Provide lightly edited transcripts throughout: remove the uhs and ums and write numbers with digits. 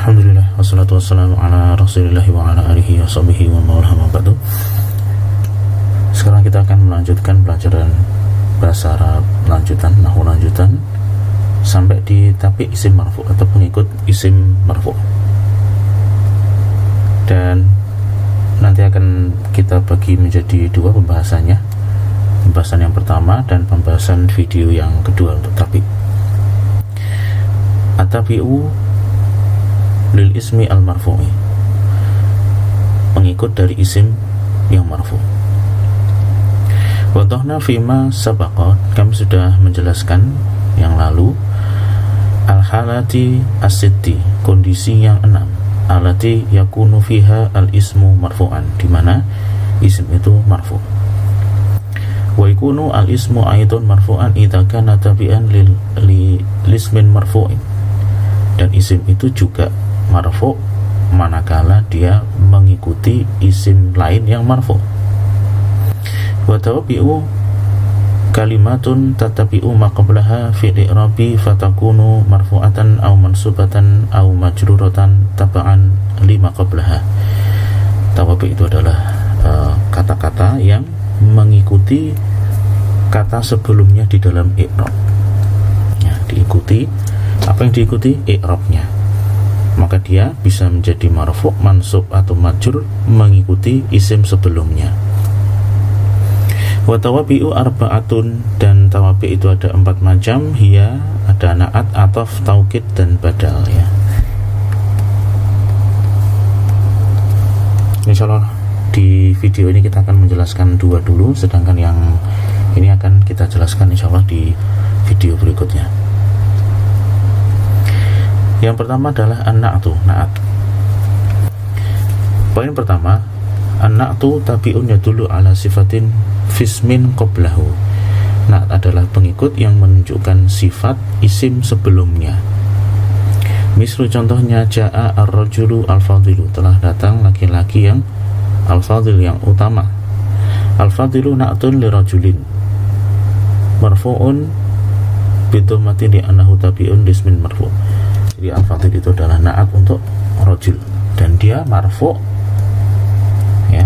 Alhamdulillah, wassalatu wassalamu ala rasulillahi wa ala alihi wa sahbihi wa ma'ala ba'du. Sekarang kita akan melanjutkan pelajaran bahasa Arab lanjutan, nahwu lanjutan, sampai di tabi isim marfu atau pengikut isim marfu. Dan nanti akan kita bagi menjadi dua pembahasannya, pembahasan yang pertama dan pembahasan video yang kedua untuk tabi. At-tabi'u lil ismi al marfu'i, pengikut dari isim yang marfu. Wadahna fima sabaqat, kami sudah menjelaskan yang lalu, al halati as-sitti, kondisi yang 6, alati yakunu fiha al ismu marfu'an, di mana isim itu marfu. Wa yakunu al ismu aidon marfu'an idza kana tabi'an lil ismin marfu'in, dan isim itu juga marfu manakala dia mengikuti isim lain yang marfu. Wa tabi'u kalimatun tatabi'u ma qablaha fi i'rabi fatakunu marfu'atan aw mansubatan aw majruratan taba'an lima qablaha. Tawabi itu adalah kata-kata yang mengikuti kata sebelumnya di dalam i'rab. Ya, diikuti, apa yang diikuti? I'rabnya. Maka dia bisa menjadi marfu', mansub atau majrur mengikuti isim sebelumnya. Wa tawabi'u arba'atun, dan tawabi' itu ada 4 macam. Hiya, ada na'at, ataf, taukid, dan badal, ya. Insyaallah di video ini kita akan menjelaskan 2 dulu, sedangkan yang ini akan kita jelaskan insyaallah di video berikutnya. Yang pertama adalah an-na'tu, na'at. Poin pertama, an-na'tu tabi'un yadullu ala sifatin fismin qablahu. Na'at adalah pengikut yang menunjukkan sifat isim sebelumnya. Misal contohnya, ja'a ar-rajulu al-fadilu, telah datang laki-laki yang al-fadil, yang utama. Al-fadilu na'tun li rajulin marfu'un bidhammatin li annahu tabi'un lismin marfu'. Jadi al-fadil itu adalah na'at untuk rajul, dan dia marfu', ya,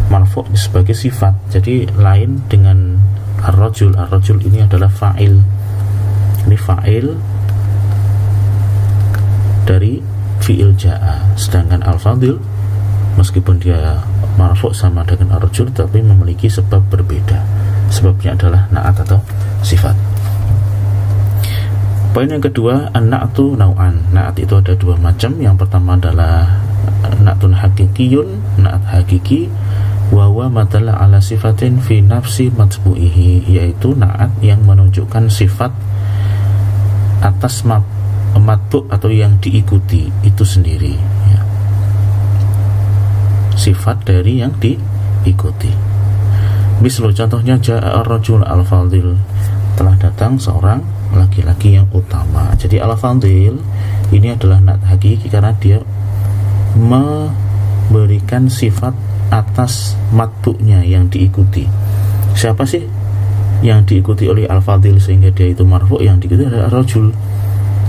marfu' sebagai sifat. Jadi lain dengan ar-rajul. Ar-rajul ini adalah fa'il. Ini fa'il dari fi'il ja'a. Sedangkan al-fadil meskipun dia marfu' sama dengan ar-rajul, tapi memiliki sebab berbeda. Sebabnya adalah na'at atau sifat. Poin yang kedua, an-na'tu nau'an. Na'at itu ada 2 macam. Yang pertama adalah na'tun hakikiyun, na'at hakiki, wa huwa madalla ala sifatin fi nafsi matbu'ihi, yaitu na'at yang menunjukkan sifat atas matbu' atau yang diikuti itu sendiri, ya. Sifat dari yang diikuti. Misal contohnya, ja'a ar-rajul al-fadil, telah datang seorang laki-laki yang utama. Jadi al-fadil ini adalah na'at hakiki karena dia memberikan sifat atas matbu'nya yang diikuti. Siapa sih yang diikuti oleh al-fadil sehingga dia itu marfu'? Yang diikuti adalah ar-rajul,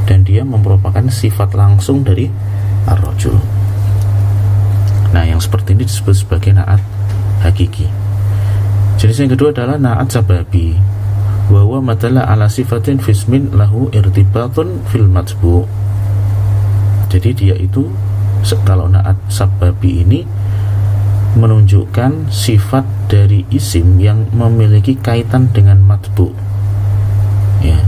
dan dia merupakan sifat langsung dari ar-rajul. Nah, yang seperti ini disebut sebagai na'at hakiki. Jenis yang kedua adalah na'at sababi, wa huwa madalla ala sifatin fismin lahu irtibatun fil matbu'. Jadi dia itu, kalau na'at sababi ini menunjukkan sifat dari isim yang memiliki kaitan dengan matbu', ya.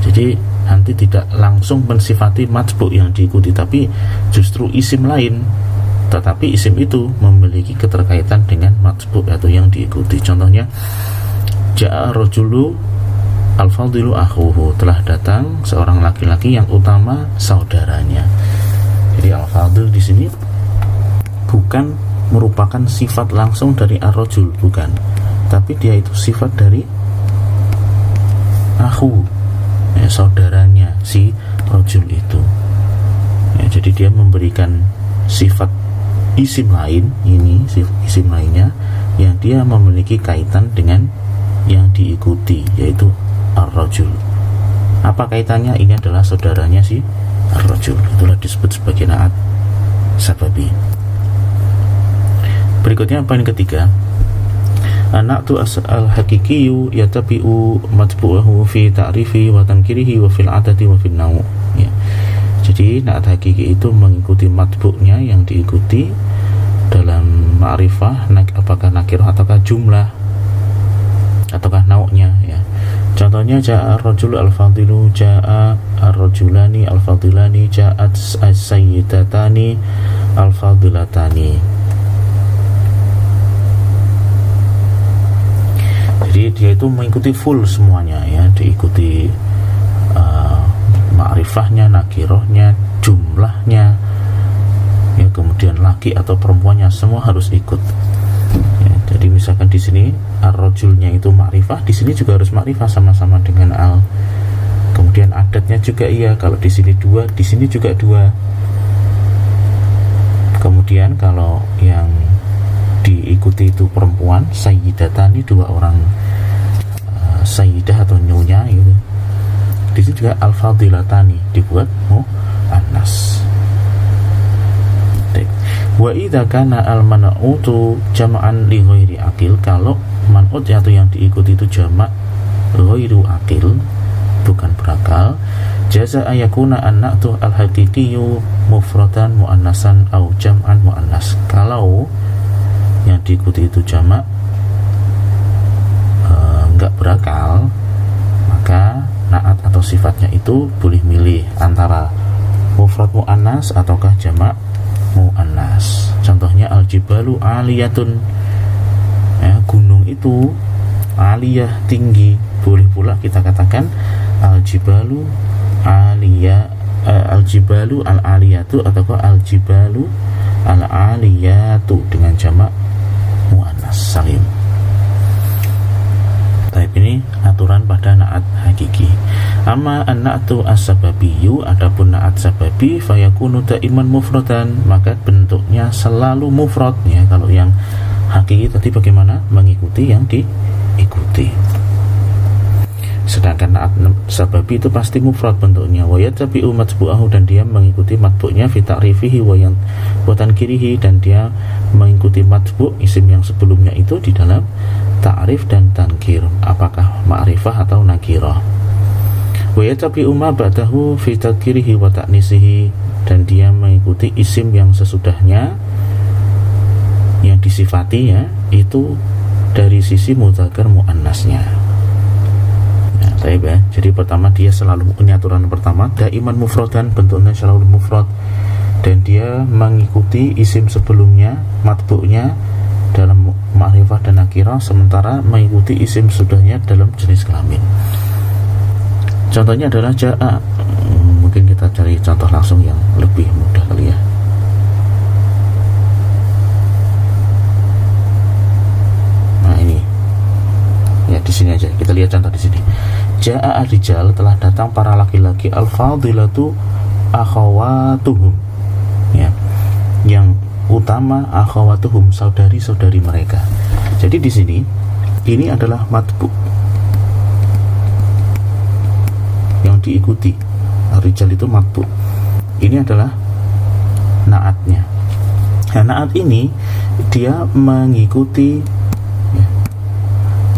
Jadi nanti tidak langsung mensifati matbu' yang diikuti, tapi justru isim lain, tetapi isim itu memiliki keterkaitan dengan matbu' atau yang diikuti. Contohnya, ja'a rajulu al-fadilu akhuhu, telah datang seorang laki-laki yang utama saudaranya. Jadi al-fadil di sini bukan merupakan sifat langsung dari ar-rajul, bukan, tapi dia itu sifat dari akhu, ya, saudaranya si rajul itu, ya. Jadi dia memberikan sifat isim lain, ini isim lainnya yang dia memiliki kaitan dengan yang diikuti, yaitu ar-rajul. Apa kaitannya? Ini adalah saudaranya si ar-rajul. Itulah disebut sebagai na'at sababi. Berikutnya poin ketiga, an-na'tu al-haqiqiyu yatabi'u matbu'ahu fi ta'rifi wa tankirihi wa fil adati wa fil naw', ya. Jadi na'at hakiki itu mengikuti matbu'nya yang diikuti dalam ma'rifah, apakah nakirah ataukah jumlah ataukah nau'nya, ya. Contohnya ja'a ar-rajulu al-fadilu, ja'a ar-rajulani al-fadilani, ja'at as-sayyidatani al-fadilatani. Jadi dia itu mengikuti full semuanya, ya, diikuti ma'rifahnya, nakirohnya, jumlahnya, ya, kemudian laki atau perempuannya semua harus ikut, ya. Jadi misalkan di sini ar-rajulnya itu ma'rifah, di sini juga harus ma'rifah sama-sama dengan al. Kemudian adatnya juga iya, kalau di sini dua, di sini juga dua. Kemudian kalau yang diikuti itu perempuan, sayyidatani, dua orang sayyidah atau nyonya gitu. Di sini juga al-fadilatani dibuat muannas. Wa idza kana al-man'utu jama'an li ghairi aqil, kalau man'ut atau yang diikuti itu jamak ghairu aqil, bukan berakal, jaza ayakuna an-na'tu al-haqiqiyyu mufradan muannasan au jam'an muannas. Kalau yang diikuti itu jamak enggak berakal, maka na'at atau sifatnya itu boleh milih antara mufrad muannas ataukah jamak muannas. Contohnya al-jibalu aliyatun, ya, gunung itu aliyah, tinggi. Boleh pula kita katakan al-jibalu aliyah, al-jibalu al-aliyatu ataukah al-jibalu al-aliyatu dengan jamak muannas salim. Tapi ini aturan pada na'at hakiki. Amma an-na'tu as-sababiyyu, adapun na'at sababi fayakunu daiman mufradan, maka bentuknya selalu mufrad, ya. Kalau yang hakiki tadi bagaimana? Mengikuti yang diikuti. Sedangkan na'at sababi itu pasti mufrad bentuknya, wa yatabi'u matbu'ahu, dan dia mengikuti matbu'nya fi ta'rifihi wa tankirihi, dan dia mengikuti matbu' isim yang sebelumnya itu di dalam ta'rif dan tankir, apakah ma'rifah atau nakirah. Wa yatabi'u ma ba'dahu fi tadkirihi wa ta'nisihi, dan dia mengikuti isim yang sesudahnya yang disifati, ya, itu dari sisi mudzakkar muannasnya. Ya. Jadi pertama dia selalu, ini aturan pertama, daiman mufradan, bentuknya selalu mufrad, dan dia mengikuti isim sebelumnya, matbu'nya dalam ma'rifah dan nakirah, sementara mengikuti isim sudahnya dalam jenis kelamin. Contohnya adalah ja'a. Mungkin kita cari contoh langsung yang lebih mudah kali, ya. Nah ini, ya, di sini aja kita lihat contoh di sini. Ja'a ar-rijal, telah datang para laki-laki, al-fadilatu akhawatuhum, ya, yang utama akhawatuhum, saudari-saudari mereka. Jadi di sini ini adalah matbu yang diikuti. Ar-rijal itu matbu, ini adalah na'atnya. Nah, na'at ini dia mengikuti, ya,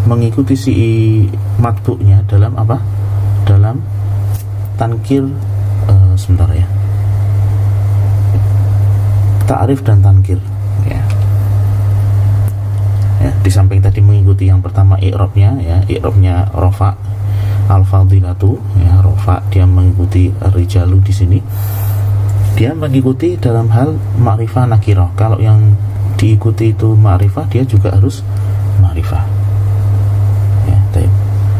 mengikuti si matbu'nya dalam apa? Dalam tankir, sebentar ya, ta'rif dan tankir, ya. Ya, di samping tadi mengikuti yang pertama i'rabnya, ya, i'rabnya rafa, al-fadilatu, ya, rafa, dia mengikuti rijalu di sini. Dia mengikuti dalam hal ma'rifah nakirah. Kalau yang diikuti itu ma'rifah, dia juga harus ma'rifah. Ya,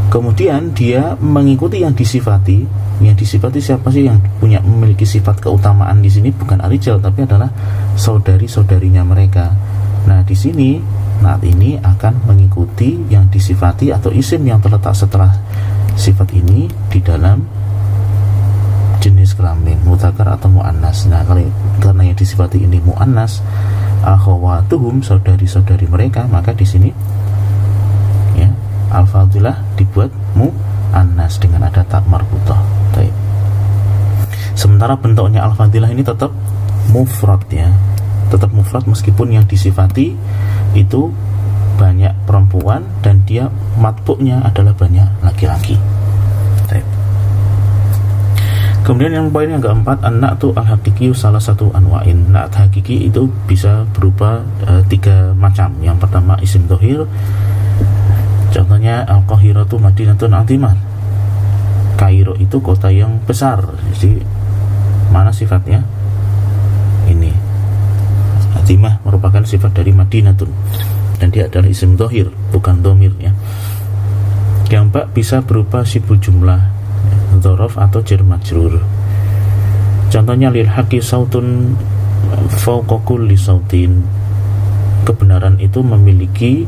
kemudian dia mengikuti yang disifati. Yang disifati siapa sih yang punya memiliki sifat keutamaan di sini? Bukan ar-rijal, tapi adalah saudari-saudarinya mereka. Nah, di sini na'at ini akan mengikuti yang disifati atau isim yang terletak setelah sifat ini di dalam jenis kelamin, mudzakkar atau muannas. Nah, karena yang disifati ini muannas, akhawatuhum, saudari-saudari mereka, maka di sini, ya, al-fadilah dibuat muannas dengan ada tak marbutah. Sementara bentuknya al-fadilah ini tetap mufrad ya, tetap mufrad meskipun yang disifati itu banyak perempuan dan dia matbu'nya adalah banyak laki-laki. Kemudian yang poin yang keempat, anak tu al-hakiki salah satu anwa'in. Na'at hakiki itu bisa berupa 3 macam. Yang pertama isim dhohir, contohnya al-Qahiratu Madinatun Azimah, Kairo itu kota yang besar. Jadi mana sifatnya? Ini Azimah merupakan sifat dari Madinatun dan dia adalah isim dhohir, bukan dhamir ya. Yang keempat bisa berupa sibul jumlah, dzaraf atau jar majrur. Contohnya lil haqqi sautun fawqa kulli sautin, kebenaran itu memiliki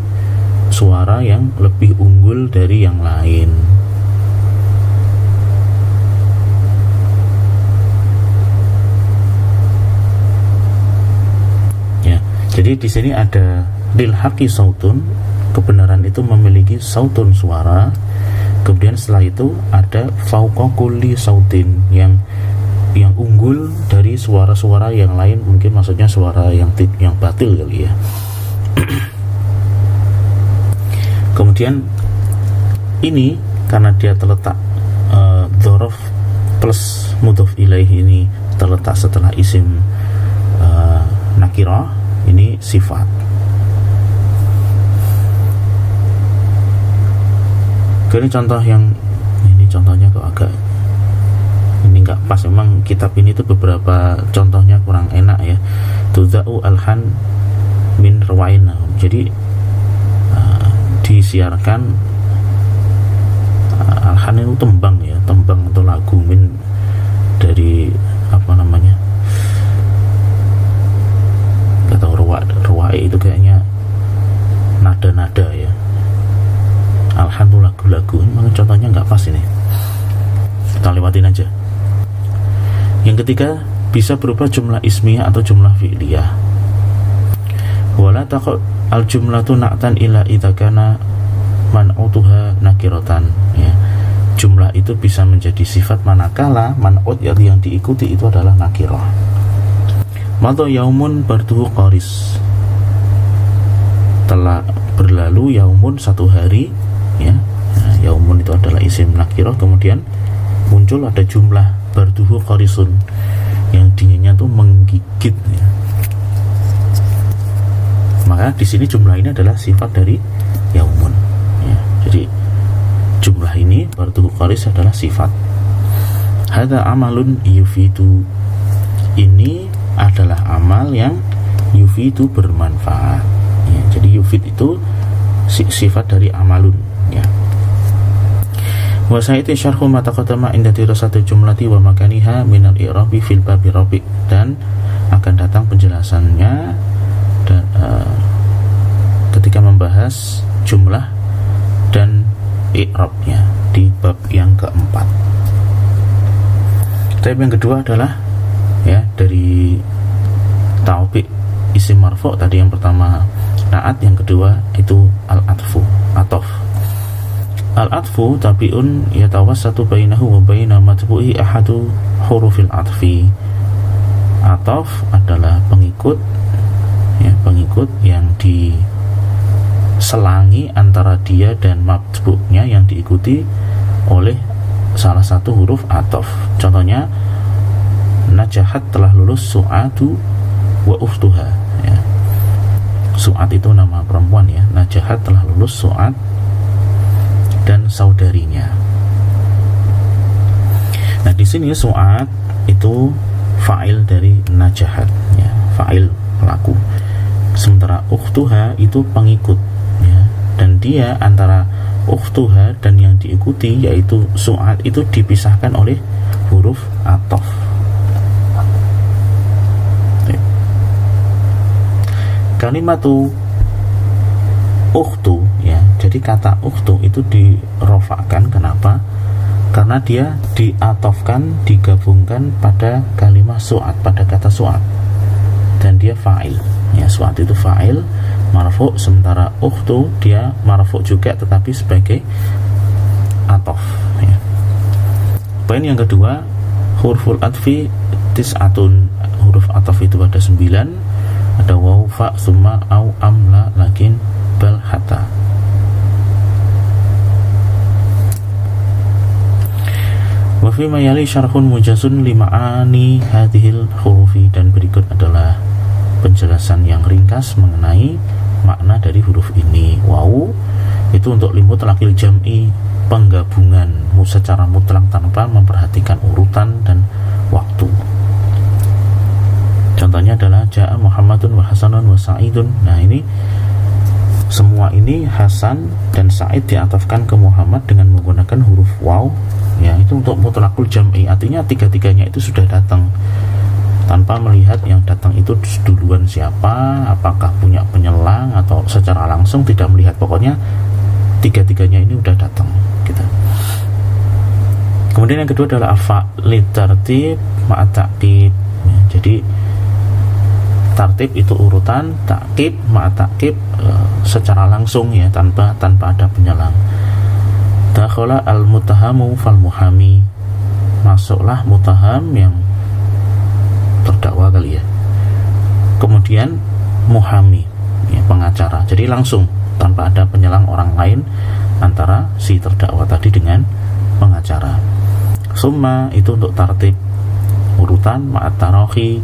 suara yang lebih unggul dari yang lain. Ya, jadi di sini ada lil haqqi sautun, kebenaran itu memiliki sautun, suara. Kemudian setelah itu ada fauqa kulli sautin, yang unggul dari suara-suara yang lain, mungkin maksudnya suara yang batil kali ya. Kemudian ini karena dia terletak dzaraf plus mudhof ilaih ini terletak setelah isim nakirah, ini sifat. Ini contoh yang ini contohnya kok agak ini nggak pas, memang kitab ini tuh beberapa contohnya kurang enak ya. Tudza'u alhan min rawaina, jadi disiarkan alhan itu tembang ya, tembang atau lagu, min dari apa namanya, nggak tahu, rawai itu kayaknya nada-nada ya. Alhamdulillah lagu-lagu, memang contohnya nggak pas ini, kita lewatin aja. Yang ketiga bisa berupa jumlah ismiyah atau jumlah fi'liyah. Wala taqul al jumlatu na'tan illa idza kana man'utuha nakiratan ya. Jumlah itu bisa menjadi sifat manakala man'ut yang diikuti itu adalah nakirah. Madha yaumun barduhu qaris, telah berlalu yaumun, satu hari ya. Nah, yaumun itu adalah isim nakirah, kemudian muncul ada jumlah barduhu qarisun, yang dinginnya tuh menggigit ya. Maka di sini jumlah ini adalah sifat dari yaumun ya. Jadi jumlah ini barduhu qaris adalah sifat. Hadza amalun yufidu, ini adalah amal yang yufidu bermanfaat ya. Jadi yufid itu sifat dari amalun ya. Wa sa'iti syarhu ma taqaddama inda dirasati jumlati wa makaniha min al-i'rabi fil babi rabi, dan akan datang penjelasannya dan ketika membahas jumlah dan i'rabnya di bab yang keempat. Tapi yang kedua adalah ya dari taufik isim marfu' tadi, yang pertama na'at, yang kedua itu al-atfu, atof. Al-atfu tabi'un yatawassatu bainahu wa baina matbu'i ahadu hurufil atfi. Atof adalah pengikut ya, pengikut yang diselangi antara dia dan matbu'nya yang diikuti oleh salah satu huruf atof. Contohnya najahat, telah lulus su'adu wa uftuha ya. Su'ad itu nama perempuan ya, najahat telah lulus su'ad dan saudarinya. Nah di sini su'ad itu fa'il dari najahat ya, fa'il pelaku. Sementara ukhtuha itu pengikut ya, dan dia antara ukhtuha dan yang diikuti yaitu su'ad itu dipisahkan oleh huruf atof. Kalimatu ukhtu ya, jadi kata ukhtu itu dirofakkan. Kenapa? Karena dia diatofkan, digabungkan pada kalimat su'ad, pada kata su'ad, dan dia fa'il ya. Su'ad itu fa'il marfu', sementara ukhtu dia marfu' juga tetapi sebagai atof ya. Poin yang kedua, Huruful atfi tis'atun, huruf ataf itu ada 9, ada waw, fa, summa, au, am, la, lakin, bal, hatta. Wa fi ma yali syarhun mujazun lima'ani hadhil hurufi, dan berikut adalah penjelasan yang ringkas mengenai makna dari huruf ini. Waw itu untuk limutlaqil jam'i, penggabungan secara mutlak tanpa memperhatikan urutan dan waktu. Contohnya adalah Ja'a Muhammadun wa Hasanun wa Sa'idun. Nah ini semua ini Hasan dan Sa'id diatafkan ke Muhammad dengan menggunakan huruf waw. Ya, itu untuk mutlaqul jam'i, artinya tiga-tiganya itu sudah datang tanpa melihat yang datang itu duluan siapa, apakah punya penyelang atau secara langsung tidak melihat, pokoknya tiga-tiganya ini udah datang gitu. Kemudian yang kedua adalah afa litartib ma'ataqib. Jadi tartib itu urutan, takib ma'ataqib secara langsung ya, tanpa ada penyelang. Dakhala al-mutahamu fal muhami, masuklah mutaham yang terdakwa kali ya, kemudian muhami ya, pengacara. Jadi langsung tanpa ada penyelang orang lain antara si terdakwa tadi dengan pengacara. Summa itu untuk tartib urutan, ma'at tarohi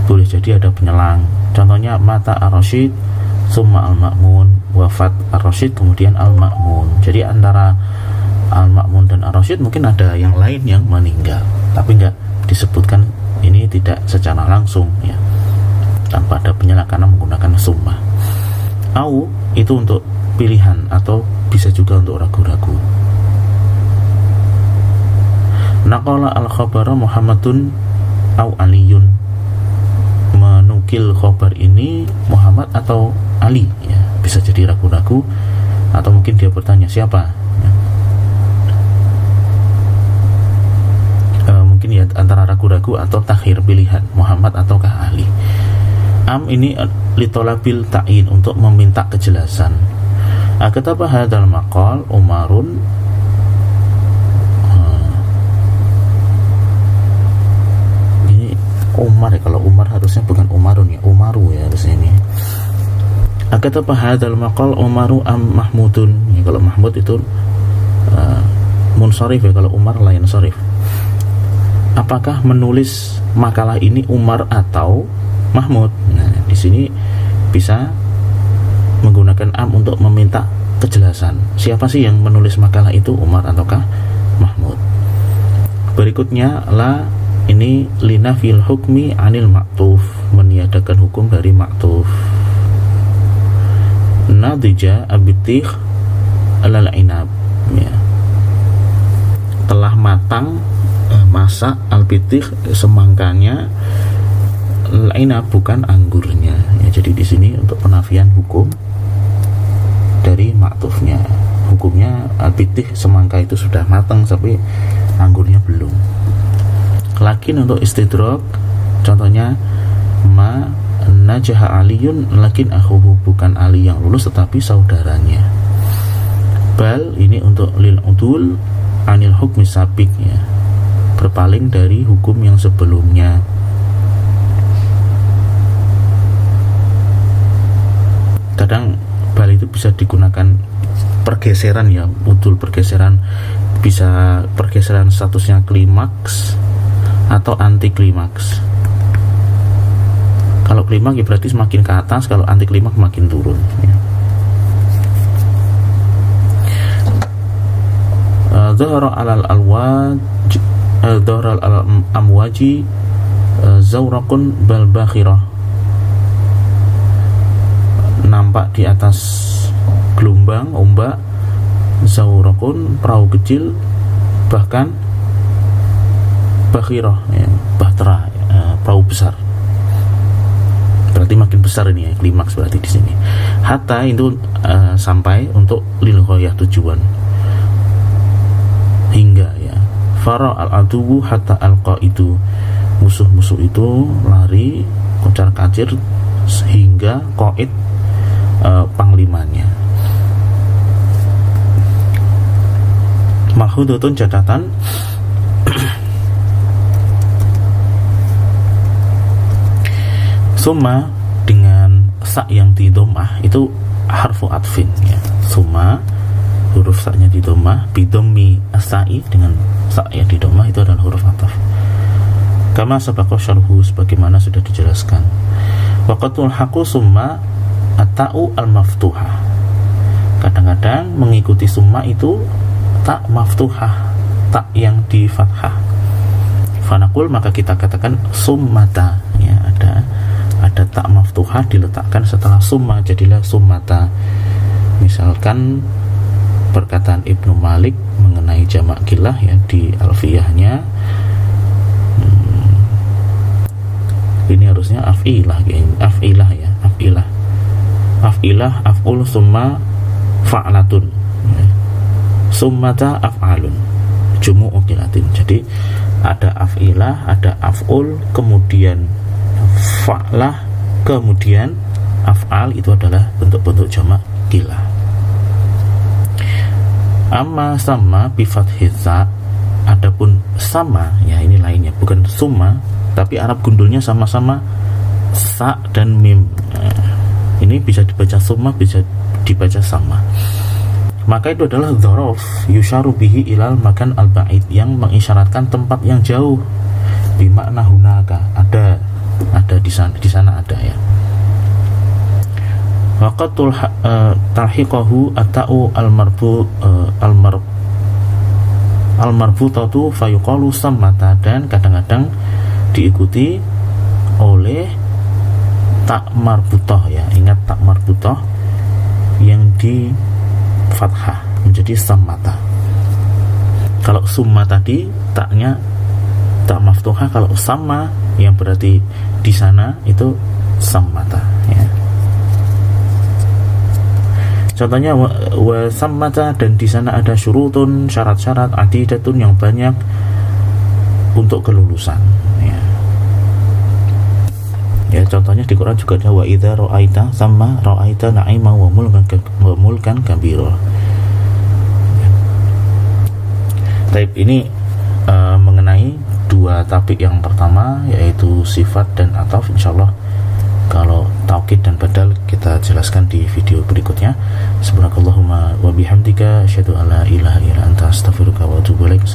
boleh jadi ada penyelang. Contohnya mata ar-rasyid summa al-ma'mun, wafat ar-rasyid kemudian al-ma'mun. Jadi antara al-ma'mun dan ar-rasyid mungkin ada yang lain yang meninggal, tapi enggak disebutkan, ini tidak secara langsung ya, tanpa ada penyelang karena menggunakan summa. Au itu untuk pilihan atau bisa juga untuk ragu-ragu. Naqala al-khabara Muhammadun au Aliyun, menukil khabar ini Muhammad atau Ali ya, bisa jadi ragu-ragu atau mungkin dia bertanya siapa ya. Mungkin ya antara ragu-ragu atau takhir, pilihan Muhammad ataukah Ali. Am ini litolabil ta'in, untuk meminta kejelasan. Akataba hadal maqal Umarun, ini Umar ya, kalau Umar harusnya bukan Umarun ya, Umaru ya harusnya ini. Akataba hadal maqal Umaru am Mahmudun ya, kalau Mahmud itu munsharif ya, kalau Umar lain sharif. Apakah menulis makalah ini Umar atau Mahmud? Nah, di sini bisa menggunakan am untuk meminta kejelasan. Siapa sih yang menulis makalah itu, Umar ataukah Mahmud? Berikutnya la, ini lina fil hukmi anil maktuf, meniadakan hukum dari maktuf. Nadija abitih alal inab ya, telah matang masak albitih semangkanya, lainnya bukan anggurnya ya. Jadi di sini untuk penafian hukum dari maktufnya, hukumnya albitih semangka itu sudah matang tapi anggurnya belum. Lakin untuk istidrok, contohnya ma najaha aliyun lakin akhuhu, bukan Ali yang lulus tetapi saudaranya. Bal ini untuk lil udul anil hukmi sabik ya, berpaling dari hukum yang sebelumnya. Kadang bal itu bisa digunakan pergeseran ya, udul pergeseran, bisa pergeseran statusnya klimaks atau anti klimaks. Kalau klimaks ya berarti semakin ke atas, kalau anti klimaks makin turun ya. Zahara alal alwaj, zahara alal amwaji zawraqun bal bakhirah, nampak di atas gelombang ombak, zawraqun perahu kecil, bahkan bakhirah ya, bahtera perahu besar, berarti makin besar ini ya, klimaks berarti di sini. Hatta itu sampai untuk lil ghayah, tujuan, hingga ya. Fara al-aduwu hatta alqa, itu musuh-musuh itu lari kocar kacir sehingga qaid panglimanya. Mahudutun catatan Summa dengan sa yang di dhammah itu harfu atfin ya. Summa huruf sa-nya di dhammah, bidhammi as-sa'i dengan sa yang di dhammah itu adalah huruf ataf. Kama sabaqa syarhu sebagaimana sudah dijelaskan. Waqatul haqu summa at-ta'u al-maftuhah. Kadang-kadang mengikuti summa itu tak maftuhah, tak yang di fathah. Fanaqul maka kita katakan summata ya, ada tak maftuhah diletakkan setelah summa jadilah summata. Misalkan perkataan Ibnu Malik mengenai jamak qilah ya di alfiyahnya, ini harusnya af'ilah ya, af'ilah af'ul summa fa'latun ya. Summata af'alun jumu'u qilatin. Jadi ada af'ilah, ada af'ul, kemudian fa'lah, kemudian af'al, itu adalah bentuk-bentuk jamak qilah. Amma sama bi fathitsa, adapun sama ya ini lainnya, bukan summa tapi Arab gundulnya sama-sama sa dan mim. Ini bisa dibaca summa, bisa dibaca sama. Maka itu adalah dzaraf yusyaru bihi ilal makan al-ba'id, yang mengisyaratkan tempat yang jauh. Bimakna hunaka, ada di sana ada ya. Waqatul talhiqahu ata'u al-marbutatu fayuqalu sammata, dan kadang-kadang diikuti oleh tak marbutah ya. Ingat tak marbutah yang di fathah menjadi sammata. Kalau summa tadi taknya tak maftuhah, kalau sama yang berarti di sana itu sammata ya. Contohnya wa sammata, dan di sana ada syurutun, syarat-syarat, adidatun yang banyak untuk kelulusan ya. Ya contohnya di Quran juga ada wa idza ra'aita sama ra'aita na'ima wa mulkan kabira. Taib ini mengenai dua topik yang pertama yaitu sifat dan ataf. Insyaallah kalau taukid dan badal kita jelaskan di video berikutnya. Subhanakallahumma wa bihamdika asyhadu alla ilaha illa anta astaghfiruka wa atubu ilaik.